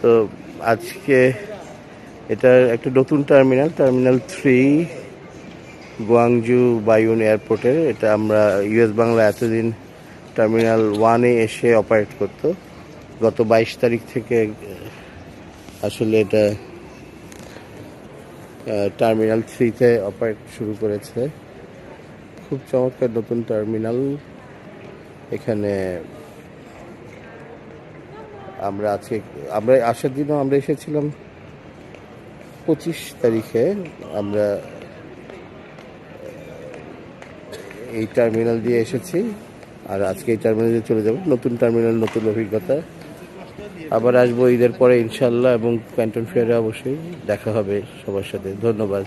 তো আজকে এটার একটা নতুন টার্মিনাল 3 গুয়াংজু বায়ুন এয়ারপোর্টের। এটা আমরা ইউএস বাংলা এতদিন টার্মিনাল 1-এ এসে অপারেট করতো। গত 22 তারিখ থেকে আসলে এটা টার্মিনাল 3-তে অপারেট শুরু করেছে। খুব চমৎকার নতুন টার্মিনাল। এখানে আমরা আসার দিনও আমরা এসেছিলাম 25 তারিখে। আমরা এই টার্মিনাল দিয়ে এসেছি, আর আজকে এই টার্মিনাল দিয়ে চলে যাব। নতুন টার্মিনাল, নতুন অভিজ্ঞতা। আবার আসবো ঈদের পরে ইনশাল্লাহ, এবং ক্যান্টন ফেয়ারে অবশ্যই দেখা হবে সবার সাথে। ধন্যবাদ।